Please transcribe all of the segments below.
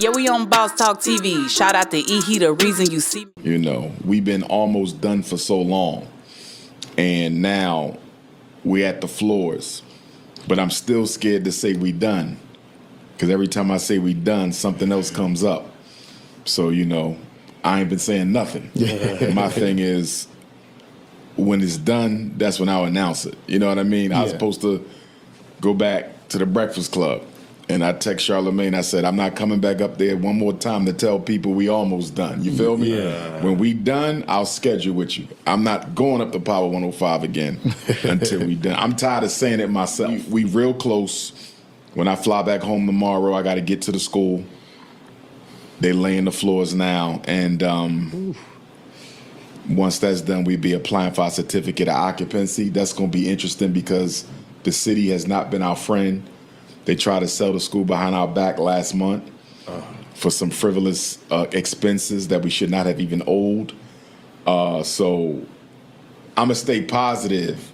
Yeah, we on Boss Talk TV. Shout out to E. He the reason you see me. You know, we've been almost done for so long. And now we're at the floors. But I'm still scared to say we done. Because every time I say we done, something else comes up. So, you know, I ain't been saying nothing. My thing is, when it's done, that's when I'll announce it. You know what I mean? I was supposed to go back to the Breakfast Club. And I text Charlamagne, I said, I'm not coming back up there one more time to tell people we almost done. You feel me? Yeah. When we done, I'll schedule with you. I'm not going up to Power 105 again until we done. I'm tired of saying it myself. We real close. When I fly back home tomorrow, I got to get to the school. They laying the floors now. And once that's done, we'll be applying for our certificate of occupancy. That's going to be interesting because the city has not been our friend. They tried to sell the school behind our back last month for some frivolous expenses that we should not have even owed. So I'm going to stay positive,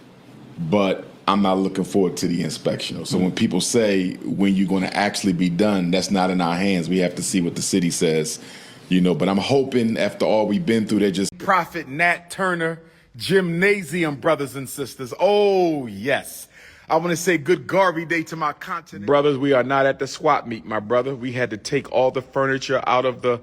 but I'm not looking forward to the inspection. So when people say, when you're going to actually be done, that's not in our hands. We have to see what the city says, you know. But I'm hoping after all we've been through, they're just... Prophet Nat Turner, Gymnasium brothers and sisters. Oh, yes. I want to say good Garvey Day to my continent. Brothers, we are not at the swap meet, my brother. We had to take all the furniture out of the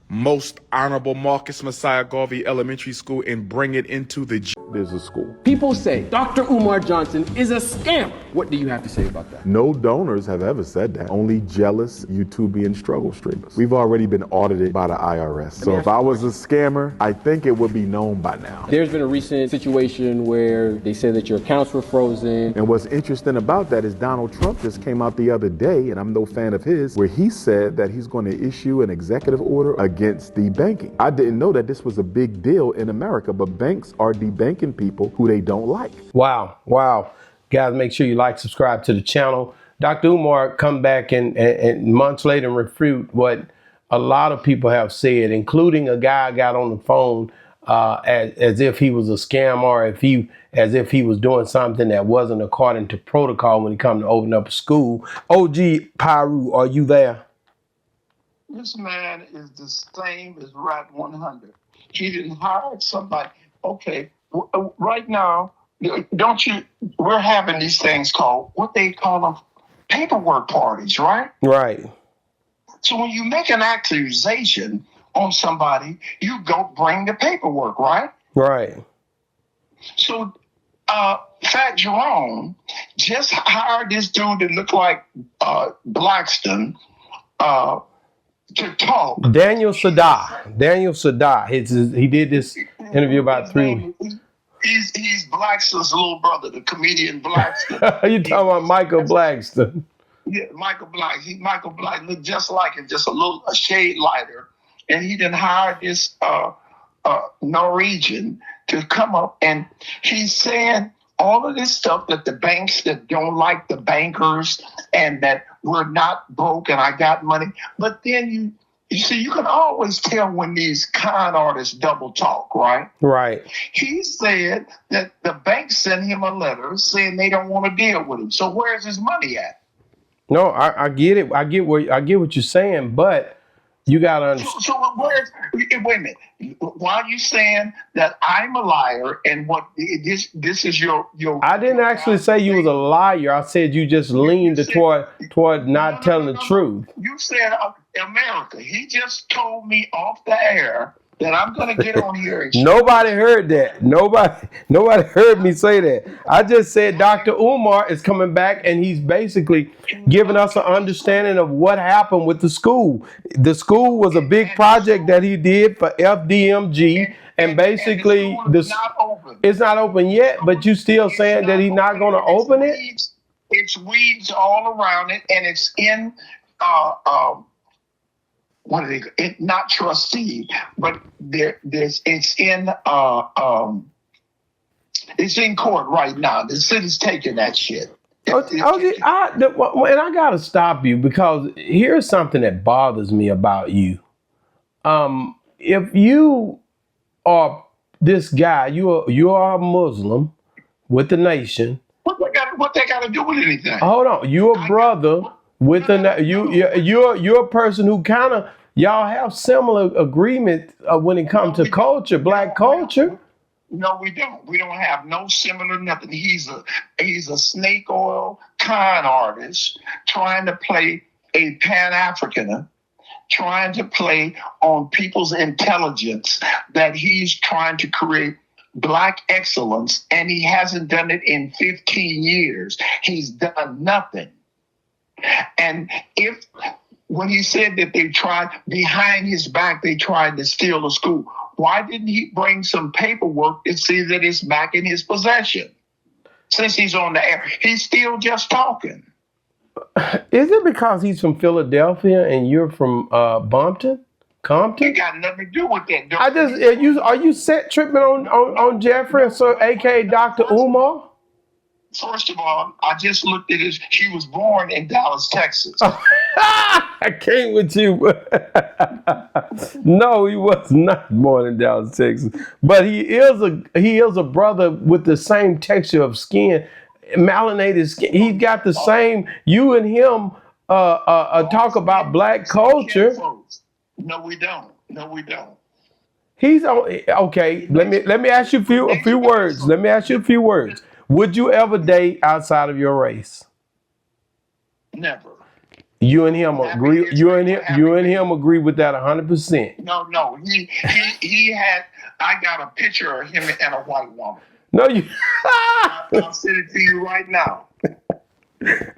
Most Honorable Marcus Messiah Garvey Elementary School and bring it into the business school. People say Dr. Umar Johnson is a scammer. What do you have to say about that? No donors have ever said that. Only jealous YouTubian struggle streamers. We've already been audited by the IRS. So if I was a scammer, I think it would be known by now. There's been a recent situation where they said that your accounts were frozen. And what's interesting about that is Donald Trump just came out the other day, and I'm no fan of his, where he said that he's going to issue an executive order against debanking. I didn't know that this was a big deal in America, but banks are debanking people who they don't like. Wow. Guys, make sure you like, subscribe to the channel. Dr. Umar come back and months later and refute what a lot of people have said, including a guy got on the phone as if he was a scam or as if he was doing something that wasn't according to protocol when he come to open up a school. OG Pyru, are you there? This man is the same as Rat 100. He didn't hire somebody. Okay, right now, we're having these things called, what they call them, paperwork parties, right? Right. So when you make an accusation on somebody, you go bring the paperwork, right? Right. So Fat Jerome just hired this dude that looked like Blackston to talk. Daniel Sadar. He did this interview about 3 weeks. He's Blackston's little brother, the comedian Blackston. You talking about Michael Blackston? Yeah, Michael Black looked just like him, just a shade lighter. And he didn't hire this Norwegian to come up, and he's saying all of this stuff that the banks that don't like the bankers and that we're not broke and I got money. But then you see, you can always tell when these con artists double talk, right? Right. He said that the bank sent him a letter saying they don't want to deal with him. So where's his money at? No, I get it. I get what you're saying, but you gotta understand. So wait a minute. Why are you saying that I'm a liar and what this is your I didn't actually say you was a liar. I said you just leaned toward not telling the truth. You said America. He just told me off the air that I'm going to get on here. And Nobody heard that. Nobody heard me say that. I just said Dr. Umar is coming back and he's basically giving us an understanding of what happened with the school. The school was a big project that he did for FDMG. And basically, it's not open yet, but you still saying that he's not going to open it? It's weeds all around it, and it's in what are they? It's not trustee, but it's in court right now. The city's taking that shit. And I gotta stop you because here's something that bothers me about you. If you are this guy, you are a Muslim with the nation. What they got to do with anything? Hold on, you're a brother With you're a person who kind of y'all have similar agreement when it comes to culture, black culture. No, we don't. We don't have no similar nothing. He's a snake oil con artist trying to play a Pan-Africaner, trying to play on people's intelligence, that he's trying to create black excellence, and he hasn't done it in 15 years. He's done nothing. And when he said that they tried behind his back, they tried to steal the school, why didn't he bring some paperwork to see that it's back in his possession? Since he's on the air, he's still just talking. Is it because he's from Philadelphia and you're from Compton? It got nothing to do with that. Are you set tripping on Jeffrey, aka Dr. Umar? First of all, I just looked at he was born in Dallas, Texas. I came with you. No, he was not born in Dallas, Texas. But he is a brother with the same texture of skin, melanated skin. He's got the same. You and him talk about black culture. No, we don't. No, we don't. He's on. Okay, let me ask you a few words. Let me ask you a few words. Would you ever date outside of your race? Never. You and him agree. You and him agree with that 100%. No. He had. I got a picture of him and a white woman. No, you. I'll send it to you right now.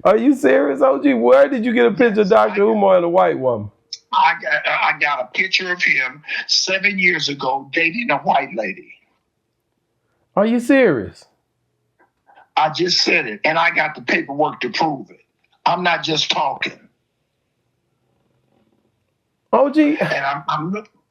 Are you serious, OG? Where did you get a picture of Dr. Umar and a white woman? I got a picture of him 7 years ago dating a white lady. Are you serious? I just said it, and I got the paperwork to prove it. I'm not just talking. OG. And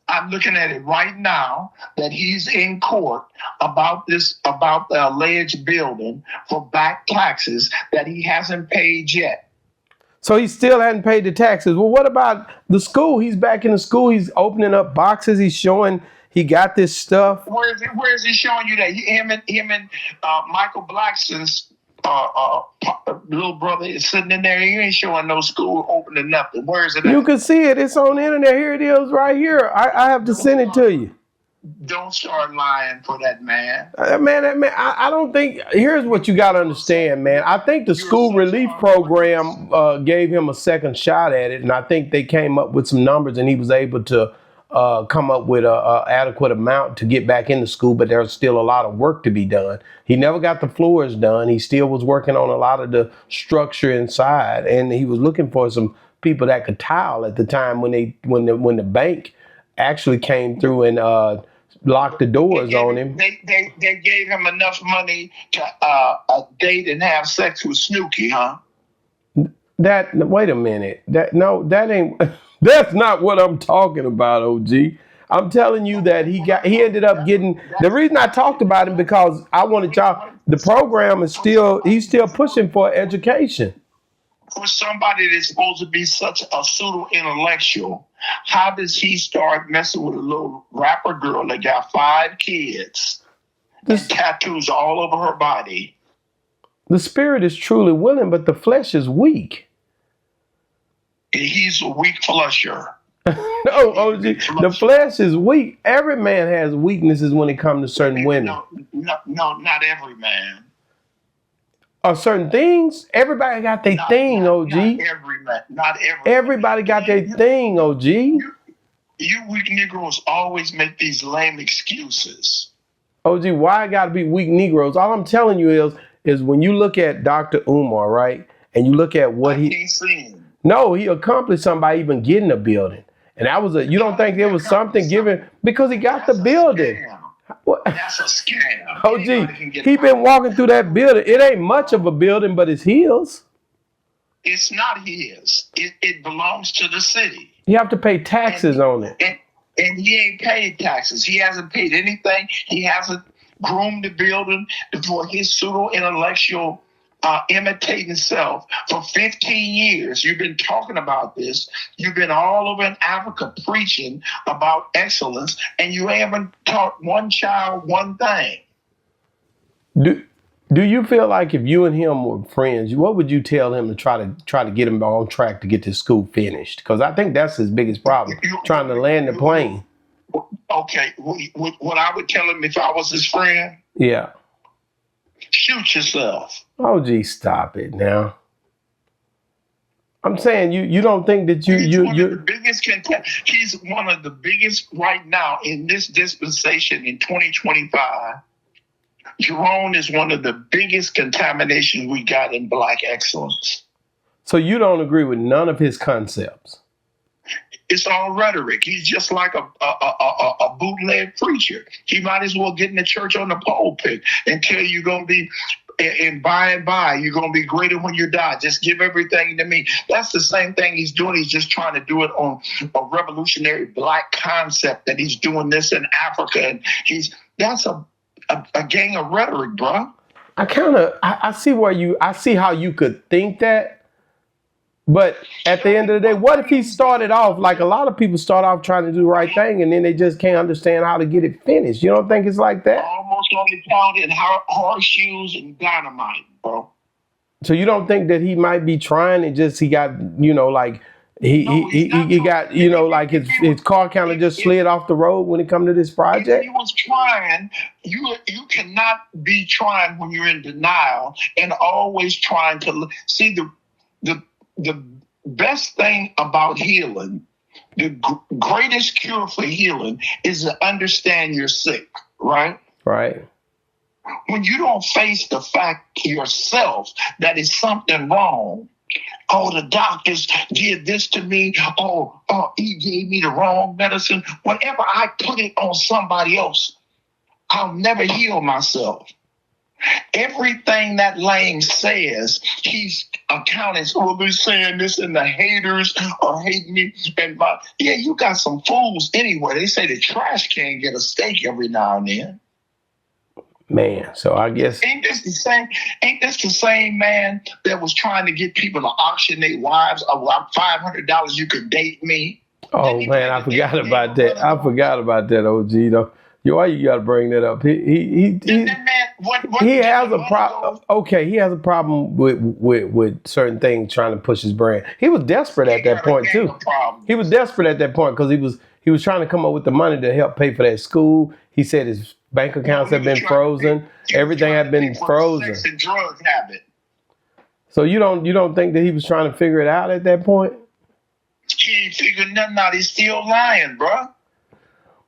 I'm looking at it right now that he's in court about the alleged building for back taxes that he hasn't paid yet. So he still hadn't paid the taxes. Well, what about the school? He's back in the school. He's opening up boxes. He's showing he got this stuff. Where is he showing you that? Him and Michael Blackson's little brother is sitting in there. He ain't showing no school opening nothing. Where is it? You can see it. It's on the internet. Here it is right here. I have to send it to you. Don't start lying for that man. I don't think. Here's what you got to understand, man. I think the school relief program gave him a second shot at it, and I think they came up with some numbers, and he was able to come up with a adequate amount to get back into school. But there's still a lot of work to be done. He never got the floors done. He still was working on a lot of the structure inside, and he was looking for some people that could tile at the time when the bank actually came through and locked the doors on him. They gave him enough money to date and have sex with Snooki, huh? Wait a minute. That ain't. That's not what I'm talking about, OG. I'm telling you that he ended up getting. The reason I talked about him because I wanted y'all. The program is he's still pushing for education. For somebody that's supposed to be such a pseudo intellectual, how does he start messing with a little rapper girl that got 5 kids and tattoos all over her body? The spirit is truly willing, but the flesh is weak. He's a weak flesher. No, OG, the flesh is weak. Every man has weaknesses when it comes to certain women. No, not every man. Or certain things. Everybody got their thing, OG. Not every man. Not every. Everybody got their thing, OG. You weak Negroes always make these lame excuses. OG, why I gotta be weak Negroes? All I'm telling you is when you look at Dr. Umar, right, and you look at what he accomplished something by even getting a building, and that was you don't think there was something given because he got the building. What? That's a scam. OG, he been walking through that building. It ain't much of a building, but it's his. It's not his. It belongs to the city. You have to pay taxes on it. And he ain't paid taxes. He hasn't paid anything. He hasn't groomed the building for his pseudo-intellectual imitating self for 15 years. You've been talking about this. You've been all over in Africa preaching about excellence, and you haven't taught one child one thing. Do you feel like if you and him were friends, what would you tell him to try to get him on track to get this school finished? Because I think that's his biggest problem, trying to land the plane. Okay, what I would tell him if I was his friend, Yeah. shoot yourself. Oh, gee, stop it now. I'm saying you don't think that He's one of the biggest right now in this dispensation in 2025. Jerome is one of the biggest contaminations we got in Black excellence. So you don't agree with none of his concepts? It's all rhetoric. He's just like a bootleg preacher. He might as well get in the church on the pulpit and tell you you're going to be, and by, you're going to be greater when you die. Just give everything to me. That's the same thing he's doing. He's just trying to do it on a revolutionary Black concept that he's doing this in Africa. And that's a gang of rhetoric, bro. I see how you could think that. But at the end of the day, what if he started off like a lot of people start off trying to do the right thing and then they just can't understand how to get it finished? You don't think it's like that? Almost only found in horseshoes and dynamite, bro. So you don't think that he might be trying and just he got, like he got, like his car kind of just slid off the road when it comes to this project? If he was trying, you cannot be trying when you're in denial and always trying to see the best thing about healing, the greatest cure for healing is to understand you're sick, right? Right. When you don't face the fact yourself that is something wrong, oh, the doctors did this to me, oh, he gave me the wrong medicine. Whenever I put it on somebody else, I'll never heal myself. Everything that Lane says, he's accounting. So we'll be saying this, and the haters are hating me. And you got some fools anyway. They say the trash can get a steak every now and then. Man, so I guess ain't this the same man that was trying to get people to auction their wives? $500 you could date me. Oh man, I forgot about that. OG though. Why you got to bring that up? He has a problem. Okay, he has a problem with certain things trying to push his brand. He was desperate at that point too. He was desperate at that point because he was trying to come up with the money to help pay for that school. He said his bank accounts have been frozen. Everything had been frozen. Sex and drug habit. So you don't think that he was trying to figure it out at that point? He ain't figured nothing out. He's still lying, bro.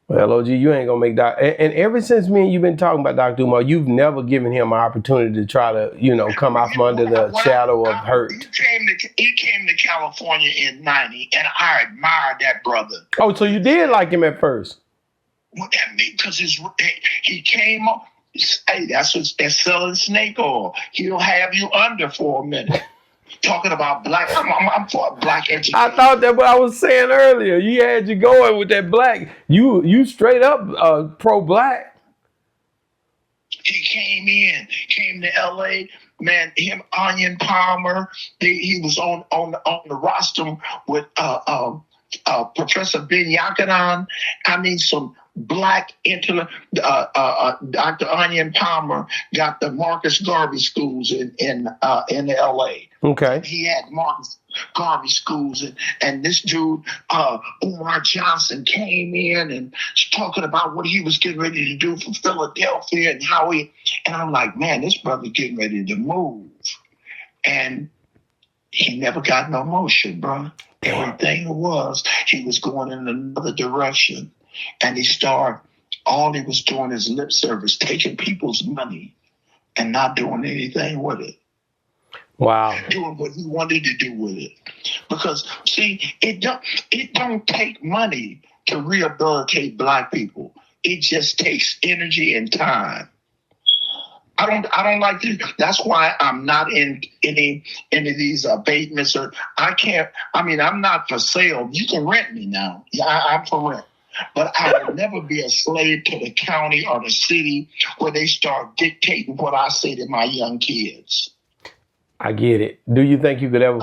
Well, OG, you ain't gonna make Doc. And ever since me and you've been talking about Dr. Umar, you've never given him an opportunity to try to, come out from under the shadow of hurt. He came to California in '90, and I admired that brother. Oh, so you did like him at first? What that mean? Because he came up. Hey, that's selling snake oil. He'll have you under for a minute. Talking about black, I'm for black education. I thought that what I was saying earlier. You had you going with that black. You straight up pro-black. He came to LA, man. Him, Onion Palmer. He was on the roster with Professor Ben Yakanan. I mean, some black Dr. Onion Palmer got the Marcus Garvey schools in LA. Okay. He had Marcus Garvey schools, and this dude, UMAR Johnson, came in and was talking about what he was getting ready to do for Philadelphia and and I'm like, man, this brother getting ready to move. And he never got no motion, bro. Everything he was going in another direction. And all he was doing is lip service, taking people's money and not doing anything with it. Wow. Doing what he wanted to do with it. Because, see, it don't take money to rehabilitate black people. It just takes energy and time. I don't like this. That's why I'm not in any of these abatements. I'm not for sale. You can rent me now. Yeah, I'm for rent. But I will never be a slave to the county or the city where they start dictating what I say to my young kids. I get it. Do you think you could ever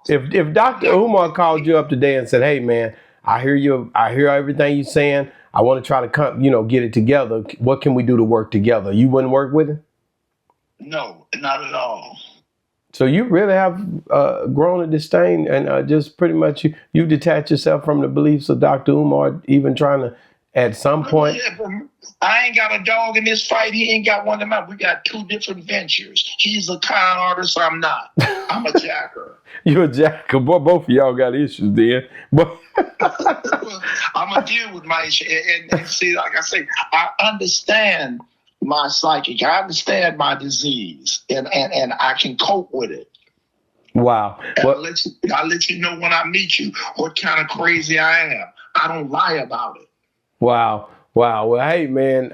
if Dr. Umar called you up today and said, "Hey man, I hear everything you're saying. I want to try to come, get it together. What can we do to work together?" You wouldn't work with him? No, not at all. So you really have grown a disdain and just pretty much you detach yourself from the beliefs of Dr. Umar, even trying to, at some point. I ain't got a dog in this fight. He ain't got one of mine. We got two different ventures. He's a con artist. I'm not. I'm a jacker. You're a jacker. Boy, both of y'all got issues then. But I'm going to deal with my issue. And see, like I say, I understand my psychic. I understand my disease. And I can cope with it. Wow. And I'll let you know when I meet you what kind of crazy I am. I don't lie about it. Wow. Well, hey, man,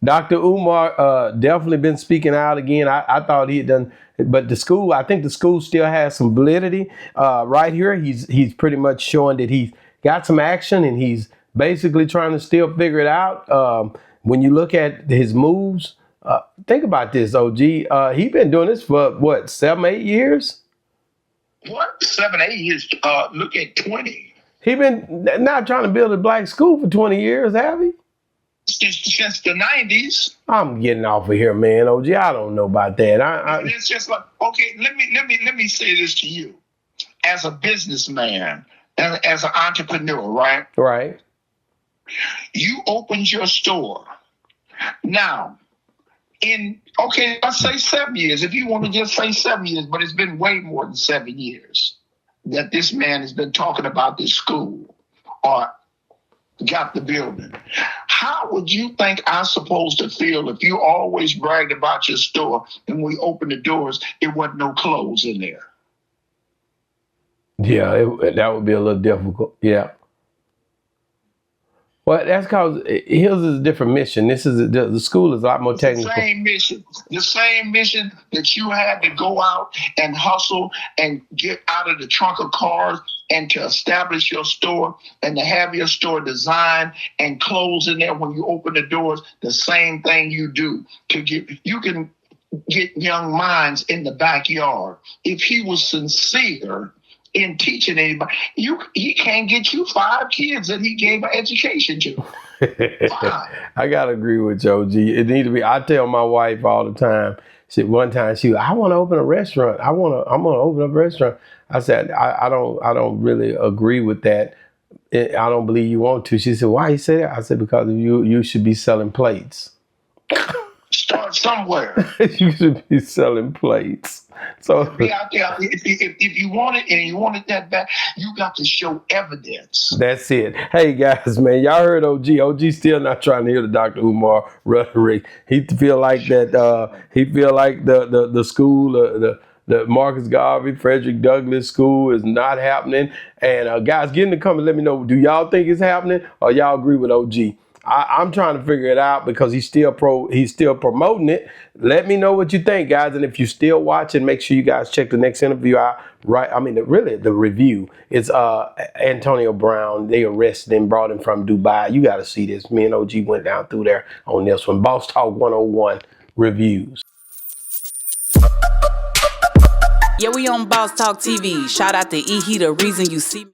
Dr. Umar definitely been speaking out again. I thought he had done, but I think the school still has some validity. Right here, he's pretty much showing that he's got some action and he's basically trying to still figure it out. When you look at his moves, think about this, OG. He's been doing this for, what, 7, 8 years? What? 7, 8 years? Look at 20. He been not trying to build a black school for 20 years, have he? Since the 90s. I'm getting off of here, man. OG, I don't know about that. It's just like, okay, let me say this to you. As a businessman and as an entrepreneur, right? Right. You opened your store. Now, let's say 7 years. If you want to just say 7 years, but it's been way more than 7 years that this man has been talking about this school or got the building. How would you think I'm supposed to feel if you always bragged about your store and when we opened the doors, it wasn't no clothes in there? Yeah, that would be a little difficult. Yeah. Well, that's because his is a different mission. The school is a lot more technical. The same mission that you had to go out and hustle and get out of the trunk of cars and to establish your store and to have your store designed and closed in there when you open the doors. The same thing you do you can get young minds in the backyard. If he was sincere in teaching anybody, he can't get you 5 kids that he gave an education to. I gotta agree with you, OG. It need to be. I tell my wife all the time. One time I want to open a restaurant. I'm gonna open up a restaurant. I said I don't really agree with that. I don't believe you want to. She said, why you say that? I said, because you should be selling plates. Start somewhere. You should be selling plates. So be out there. If you want it and you want it that bad, you got to show evidence. That's it. Hey guys, man, y'all heard OG. OG still not trying to hear the Dr. Umar rhetoric. He feel like that. He feel like the school, the Marcus Garvey, Frederick Douglass school is not happening. And guys, get in the comments. Let me know. Do y'all think it's happening, or y'all agree with OG? I'm trying to figure it out because he's still promoting it. Let me know what you think, guys. And if you're still watching, make sure you guys check the next interview out. Right? I mean, the review. It's Antonio Brown. They arrested him, brought him from Dubai. You got to see this. Me and OG went down through there on this one. Boss Talk 101 reviews. Yeah, we on Boss Talk TV. Shout out to E. He the reason you see me.